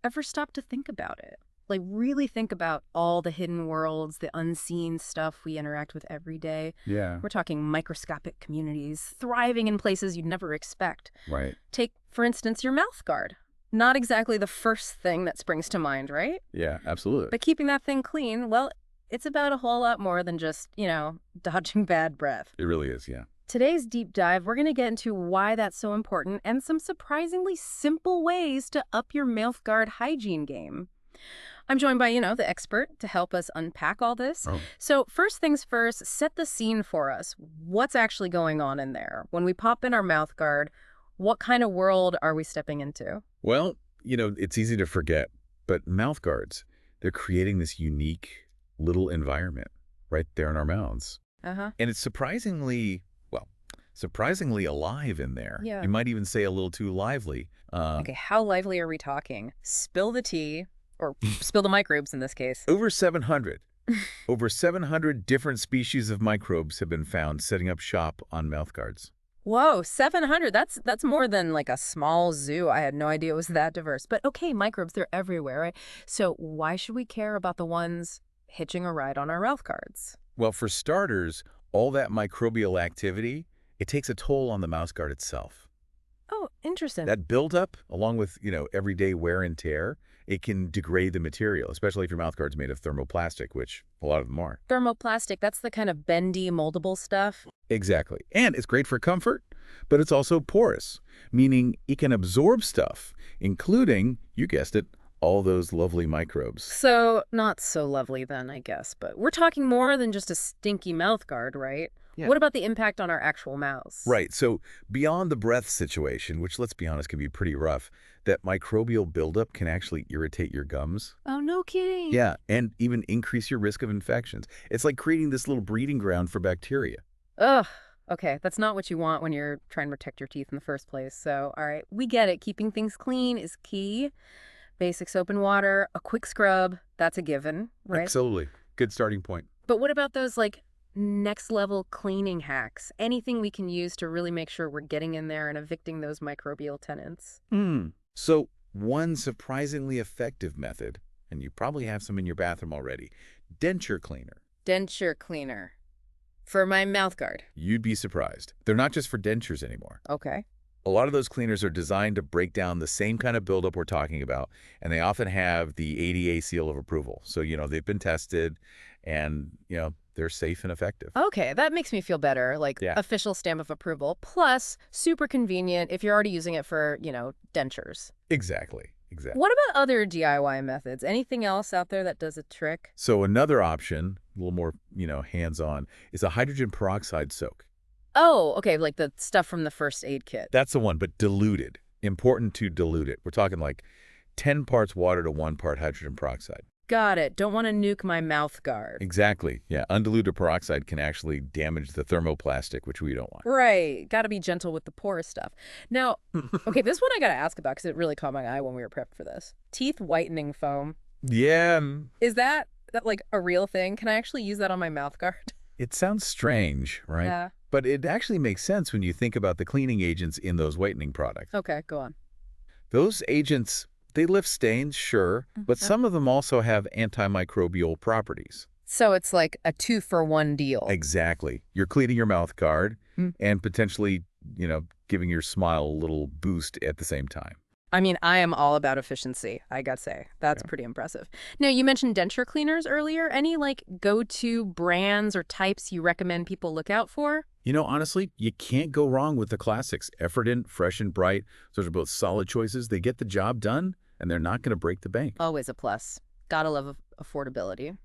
ever stop to think about it? Like, really think about all the hidden worlds, the unseen stuff we interact with every day. Yeah, We're talking microscopic communities, thriving in places you'd never expect. right. Take, for instance, your mouth guard. Not exactly the first thing that springs to mind, right? Yeah, absolutely. But keeping that thing clean, well, it's about a whole lot more than just, dodging bad breath. It really is, yeah. Today's deep dive, we're going to get into why that's so important and some surprisingly simple ways to up your mouth guard hygiene game. I'm joined by, the expert to help us unpack all this. Oh. So first things first, set the scene for us. What's actually going on in there? When we pop in our mouth guard, what kind of world are we stepping into? Well, it's easy to forget, but mouth guards, they're creating this unique little environment right there in our mouths. Uh-huh. And it's surprisingly alive in there. Yeah. You might even say a little too lively. Okay, how lively are we talking? Spill the tea, or spill the microbes in this case. Over 700. Over 700 different species of microbes have been found setting up shop on mouth guards. Whoa, 700. That's more than like a small zoo. I had no idea it was that diverse. But okay, microbes, they're everywhere, right? So why should we care about the ones hitching a ride on our mouth guards? Well, for starters, all that microbial activity, it takes a toll on the mouth guard itself. Oh, interesting. That buildup, along with, everyday wear and tear, it can degrade the material, especially if your mouth guard's made of thermoplastic, which a lot of them are. Thermoplastic, that's the kind of bendy, moldable stuff. Exactly. And it's great for comfort, but it's also porous, meaning it can absorb stuff, including, you guessed it, all those lovely microbes. So not so lovely then, I guess. But we're talking more than just a stinky mouth guard, right? Yeah. What about the impact on our actual mouths? Right. So beyond the breath situation, which let's be honest can be pretty rough, that microbial buildup can actually irritate your gums. Oh, no kidding. Yeah, and even increase your risk of infections. It's like creating this little breeding ground for bacteria. Ugh. Okay, that's not what you want when you're trying to protect your teeth in the first place. So, all right, we get it. Keeping things clean is key. Basic soap and water, a quick scrub, that's a given, right? Absolutely. Good starting point. But what about those, next level cleaning hacks? Anything we can use to really make sure we're getting in there and evicting those microbial tenants? So one surprisingly effective method, and you probably have some in your bathroom already, denture cleaner. Denture cleaner. For my mouth guard. You'd be surprised. They're not just for dentures anymore. Okay. A lot of those cleaners are designed to break down the same kind of buildup we're talking about, and they often have the ADA seal of approval. So, they've been tested, and, they're safe and effective. Okay, that makes me feel better. Yeah. Official stamp of approval. Plus, super convenient if you're already using it for, dentures. Exactly. What about other DIY methods? Anything else out there that does a trick? So another option, a little more, hands-on, is a hydrogen peroxide soak. Oh, okay, like the stuff from the first aid kit. That's the one, but diluted. Important to dilute it. We're talking like 10 parts water to 1 part hydrogen peroxide. Got it. Don't want to nuke my mouth guard. Exactly. Yeah, undiluted peroxide can actually damage the thermoplastic, which we don't want. Right. Got to be gentle with the porous stuff. Now, okay, this one I got to ask about because it really caught my eye when we were prepped for this. Teeth whitening foam. Yeah. Is that like a real thing? Can I actually use that on my mouth guard? It sounds strange, right? Yeah. But it actually makes sense when you think about the cleaning agents in those whitening products. Okay, go on. Those agents, they lift stains, sure, but some of them also have antimicrobial properties. So it's like a 2-for-1 deal. Exactly. You're cleaning your mouth guard and potentially, giving your smile a little boost at the same time. I mean, I am all about efficiency, I gotta say. That's pretty impressive. Now, you mentioned denture cleaners earlier. Any, go-to brands or types you recommend people look out for? Honestly, you can't go wrong with the classics. Effordent, Fresh and Bright. Those are both solid choices. They get the job done, and they're not going to break the bank. Always a plus. Gotta love affordability.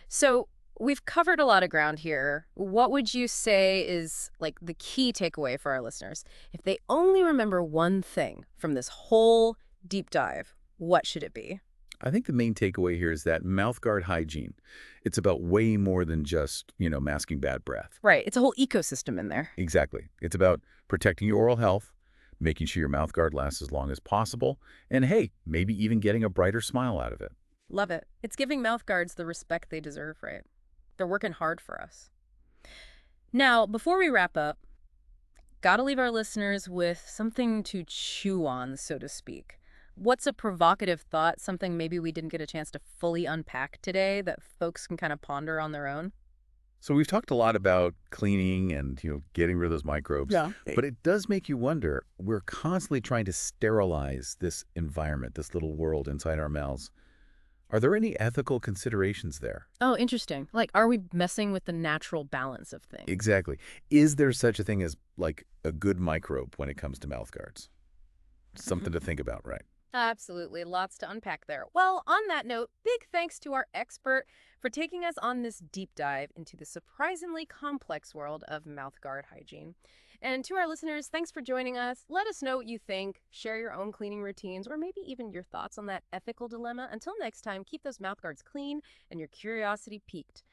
So we've covered a lot of ground here. What would you say is the key takeaway for our listeners? If they only remember one thing from this whole deep dive, what should it be? I think the main takeaway here is that mouthguard hygiene, it's about way more than just, masking bad breath. Right. It's a whole ecosystem in there. Exactly. It's about protecting your oral health, making sure your mouthguard lasts as long as possible, and hey, maybe even getting a brighter smile out of it. Love it. It's giving mouthguards the respect they deserve, right? They're working hard for us. Now, before we wrap up, gotta leave our listeners with something to chew on, so to speak. What's a provocative thought, something maybe we didn't get a chance to fully unpack today that folks can kind of ponder on their own? So we've talked a lot about cleaning and, getting rid of those microbes, Yeah. but it does make you wonder, we're constantly trying to sterilize this environment, this little world inside our mouths. Are there any ethical considerations there? Oh, interesting. Like, are we messing with the natural balance of things? Exactly. Is there such a thing as, like, a good microbe when it comes to mouth guards? Something to think about, right? Absolutely. Lots to unpack there. Well, on that note, big thanks to our expert for taking us on this deep dive into the surprisingly complex world of mouthguard hygiene. And to our listeners, thanks for joining us. Let us know what you think. Share your own cleaning routines or maybe even your thoughts on that ethical dilemma. Until next time, keep those mouthguards clean and your curiosity piqued.